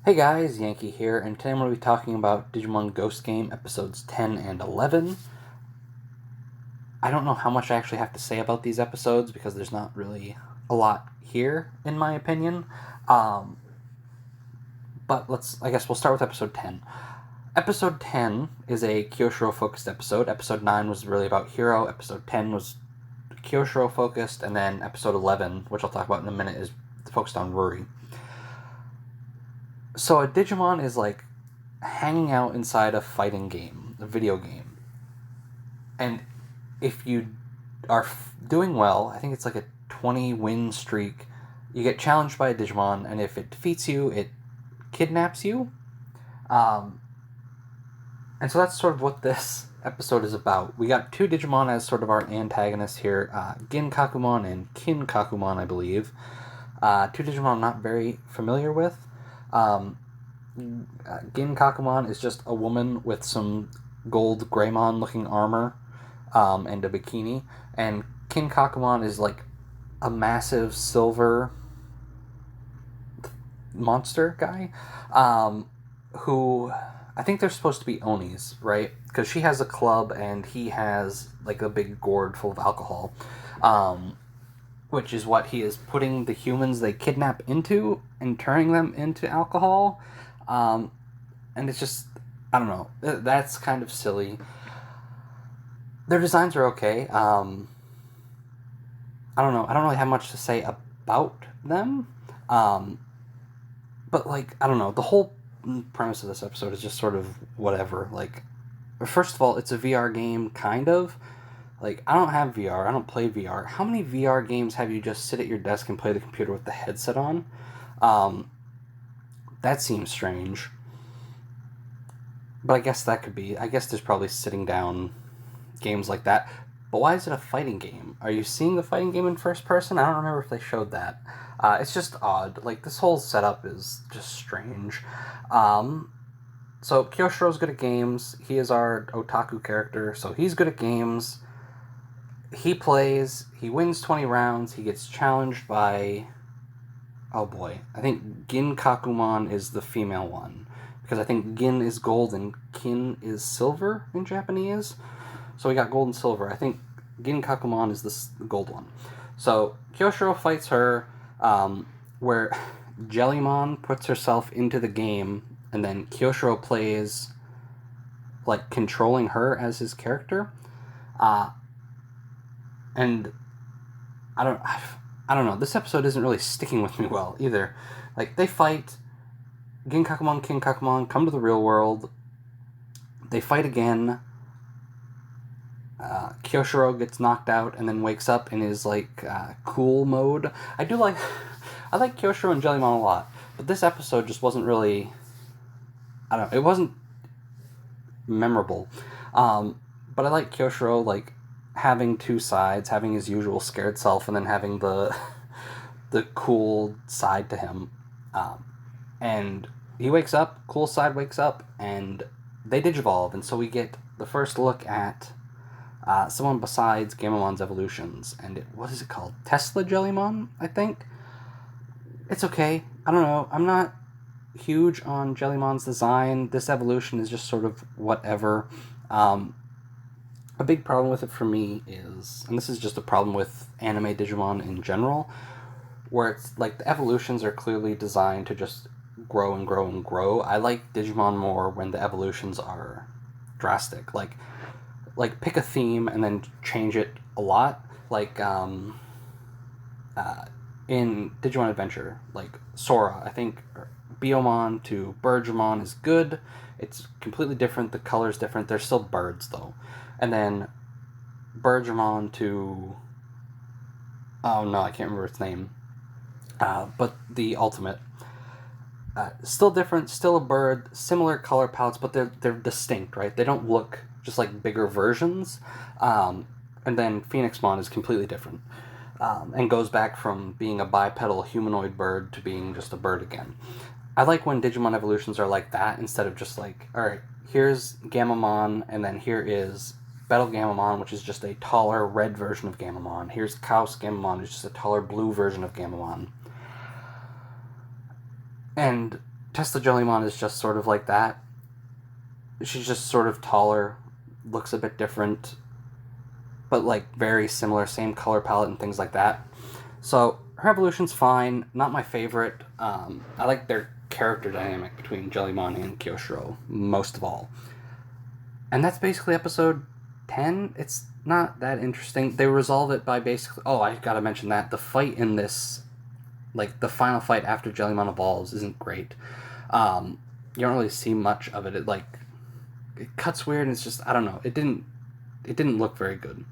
Hey guys, Yankee here, and today I'm going to be talking about Digimon Ghost Game episodes 10 and 11. I don't know how much I actually have to say about these episodes because there's not really a lot here, in my opinion. But I guess we'll start with episode 10. Episode 10 is a Kyoshiro-focused episode. Episode 9 was really about Hiro. Episode 10 was Kyoshiro-focused, and then episode 11, which I'll talk about in a minute, is focused on Ruri. So a Digimon is like hanging out inside a fighting game, a video game. And if you are doing well, I think it's like a 20 win streak, you get challenged by a Digimon, and if it defeats you, it kidnaps you. And so that's sort of what this episode is about. We got two Digimon as sort of our antagonists here, Gin Kakumon and Kin Kakumon, I believe. Two Digimon I'm not very familiar with. Gin Kakumon is just a woman with some gold Greymon looking armor and a bikini, and Kin Kakumon is like a massive silver monster guy who I think they're supposed to be Onis, right? Because she has a club and he has like a big gourd full of alcohol, which is what he is putting the humans they kidnap into and turning them into alcohol. And it's just, I don't know, that's kind of silly. Their designs are okay. I don't know, I don't really have much to say about them. But, like, I don't know, the whole premise of this episode is just sort of whatever. Like, first of all, it's a VR game, kind of. Like, I don't have VR, I don't play VR. How many VR games have you just sit at your desk and play the computer with the headset on? That seems strange. But I guess that could be, I guess there's probably sitting down games like that. But why is it a fighting game? Are you seeing the fighting game in first person? I don't remember if they showed that. It's just odd. Like, this whole setup is just strange. So Kyoshiro's good at games. He is our otaku character, so he's good at games. He plays, he wins 20 rounds, he gets challenged by, oh boy, I think Gin Kakumon is the female one. Because I think Gin is gold and Kin is silver in Japanese. So we got gold and silver. I think Gin Kakumon is the gold one. So Kyoshiro fights her, where Jellymon puts herself into the game, and then Kyoshiro plays, like, controlling her as his character. And I don't know. This episode isn't really sticking with me well either. Like, they fight. Gin Kakumon, Kin Kakumon come to the real world. They fight again. Kyoshiro gets knocked out and then wakes up in his, like, cool mode. I like Kyoshiro and Jellymon a lot, but this episode just wasn't really, I don't know, it wasn't memorable. But I like Kyoshiro, like, having two sides, having his usual scared self, and then having the cool side to him. And he wakes up, cool side wakes up, and they digivolve, and so we get the first look at someone besides Gamemon's evolutions, and what is it called? Tesla Jellymon, I think? It's okay. I don't know. I'm not huge on Jellymon's design. This evolution is just sort of whatever. A big problem with it for me is, and this is just a problem with anime Digimon in general, where it's like the evolutions are clearly designed to just grow and grow and grow. I like Digimon more when the evolutions are drastic. Like pick a theme and then change it a lot. Like in Digimon Adventure, like Sora, I think Biomon to Birdramon is good. It's completely different. The color's different. They're still birds though. And then Birdramon to, oh no, I can't remember its name. But the ultimate. Still different, still a bird, similar color palettes, but they're distinct, right? They don't look just like bigger versions. And then Phoenixmon is completely different. And goes back from being a bipedal humanoid bird to being just a bird again. I like when Digimon evolutions are like that, instead of just like, alright, here's Gamamon, and then here is Battle Gamamon, which is just a taller red version of Gamamon. Here's Chaos Gamamon, which is just a taller blue version of Gamamon. And Tesla Jellymon is just sort of like that. She's just sort of taller, looks a bit different, but like very similar, same color palette and things like that. So her evolution's fine, not my favorite. I like their character dynamic between Jellymon and Kyoshiro most of all. And that's basically episode 10. It's not that interesting. They resolve it by basically... Oh, I gotta mention that. The fight in this... Like, the final fight after Jellymon evolves isn't great. You don't really see much of it. It cuts weird and it's just... I don't know. It didn't look very good.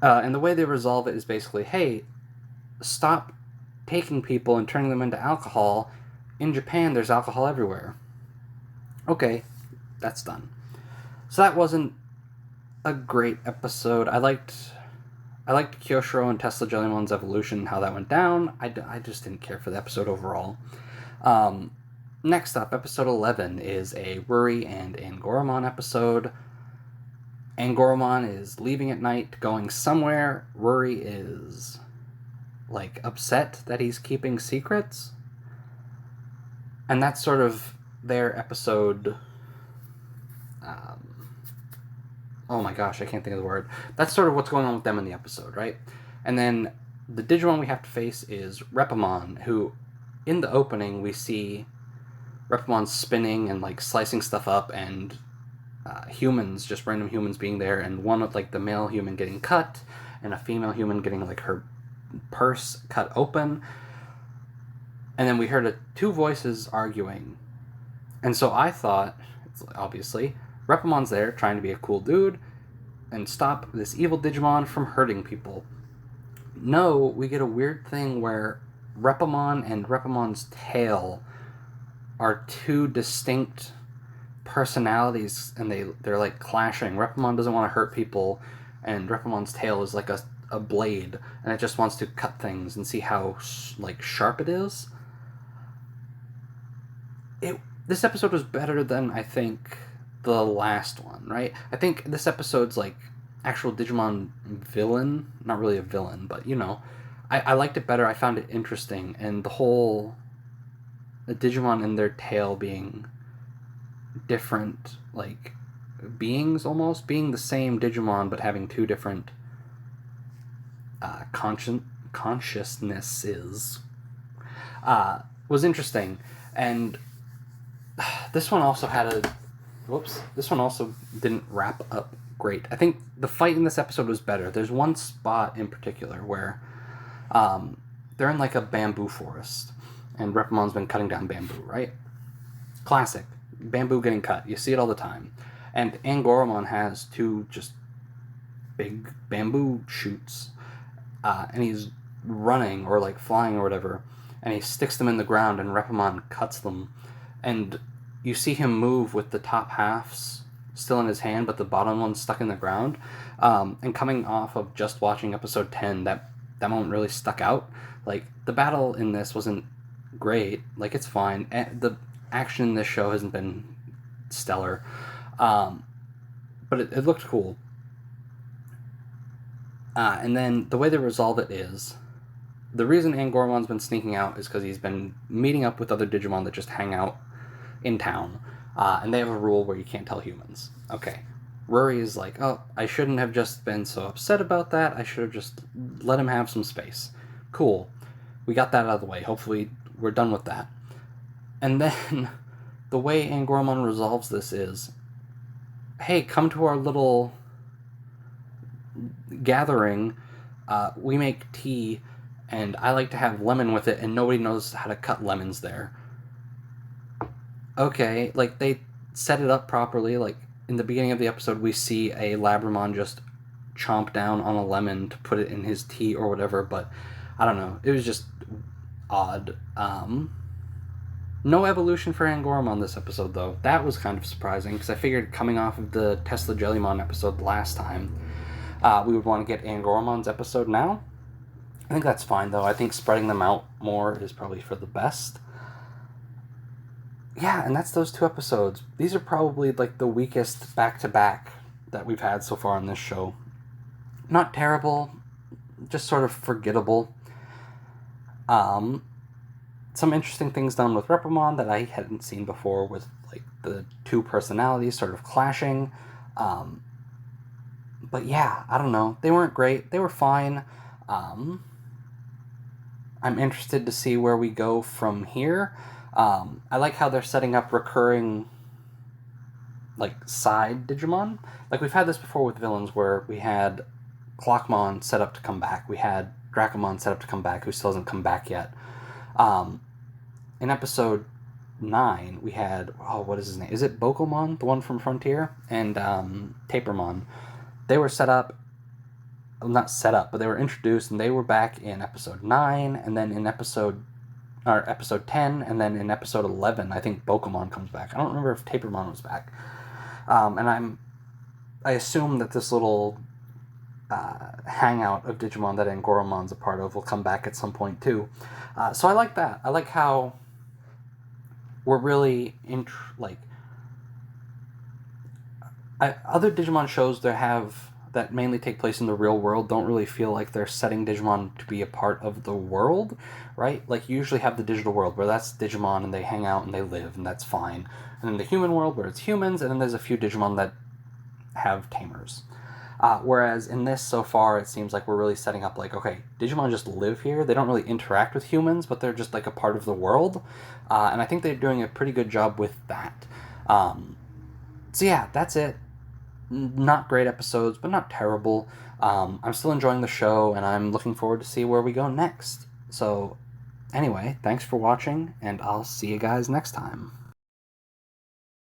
And the way they resolve it is basically, hey, stop taking people and turning them into alcohol. In Japan, there's alcohol everywhere. Okay, that's done. So that wasn't a great episode. I liked Kyoshiro and Tesla Jellymon's evolution, how that went down. I just didn't care for the episode overall. Next up, episode 11 is a Ruri and Angoramon episode. Angoramon is leaving at night, going somewhere. Ruri is, like, upset that he's keeping secrets. And that's sort of their episode... oh my gosh, I can't think of the word. That's sort of what's going on with them in the episode, right? And then the Digimon we have to face is Repamon, who, in the opening, we see Repamon spinning and, like, slicing stuff up, and humans, just random humans being there, and one with, like, the male human getting cut, and a female human getting, like, her purse cut open. And then we heard two voices arguing. And so I thought, obviously, Repamon's there trying to be a cool dude and stop this evil Digimon from hurting people. No, we get a weird thing where Repamon and Repamon's tail are two distinct personalities, and they're like clashing. Repamon doesn't want to hurt people, and Repamon's tail is like a blade, and it just wants to cut things and see how like sharp it is. This episode was better than, I think, the last one, right? I think this episode's like actual Digimon villain, not really a villain, but you know, I liked it better. I found it interesting, and the Digimon and their tail being different, like, beings, almost being the same Digimon but having two different consciousnesses was interesting. And this one also didn't wrap up great. I think the fight in this episode was better. There's one spot in particular where they're in like a bamboo forest, and Repamon's been cutting down bamboo, right? Classic. Bamboo getting cut. You see it all the time. And Angoramon has two just big bamboo shoots, and he's running or like flying or whatever, and he sticks them in the ground, and Repamon cuts them. And you see him move with the top halves still in his hand, but the bottom one's stuck in the ground. And coming off of just watching episode 10, that moment really stuck out. Like, the battle in this wasn't great. Like, it's fine. The action in this show hasn't been stellar. But it looked cool. And then the way they resolve it is, the reason Angoramon's been sneaking out is because he's been meeting up with other Digimon that just hang out in town, and they have a rule where you can't tell humans. Okay, Ruri is like, oh, I shouldn't have just been so upset about that. I should have just let him have some space. Cool, we got that out of the way. Hopefully we're done with that. And then the way Angoramon resolves this is, hey, come to our little gathering. We make tea, and I like to have lemon with it, and nobody knows how to cut lemons there. Okay, like, they set it up properly. Like, in the beginning of the episode, we see a Labramon just chomp down on a lemon to put it in his tea or whatever, but I don't know. It was just odd. No evolution for Angoramon this episode, though. That was kind of surprising, because I figured coming off of the Tesla Jellymon episode last time, we would want to get Angoramon's episode now. I think that's fine, though. I think spreading them out more is probably for the best. Yeah, and that's those two episodes. These are probably, like, the weakest back-to-back that we've had so far on this show. Not terrible, just sort of forgettable. some interesting things done with Repamon that I hadn't seen before, with like the two personalities sort of clashing. But yeah, I don't know. They weren't great. They were fine. I'm interested to see where we go from here. I like how they're setting up recurring, like, side Digimon. Like, we've had this before with villains where we had Clockmon set up to come back. We had Dracomon set up to come back, who still hasn't come back yet. In episode 9, we had, what is his name? Is it Bokomon, the one from Frontier? And Tapermon. They were set up, not set up, but they were introduced, and they were back in episode 9, and then in episode 10, and then in episode 11, I think Bokomon comes back. I don't remember if Tapermon was back. And I assume that this little hangout of Digimon that Angoromon's a part of will come back at some point too. So I like that. I like how we're really other Digimon shows that mainly take place in the real world don't really feel like they're setting Digimon to be a part of the world, right? Like, you usually have the digital world where that's Digimon and they hang out and they live, and that's fine. And then the human world where it's humans, and then there's a few Digimon that have tamers. Whereas in this, so far, it seems like we're really setting up, like, okay, Digimon just live here. They don't really interact with humans, but they're just, like, a part of the world. And I think they're doing a pretty good job with that. So yeah, that's it. Not great episodes, but not terrible. I'm still enjoying the show, and I'm looking forward to see where we go next. So anyway, thanks for watching, and I'll see you guys next time.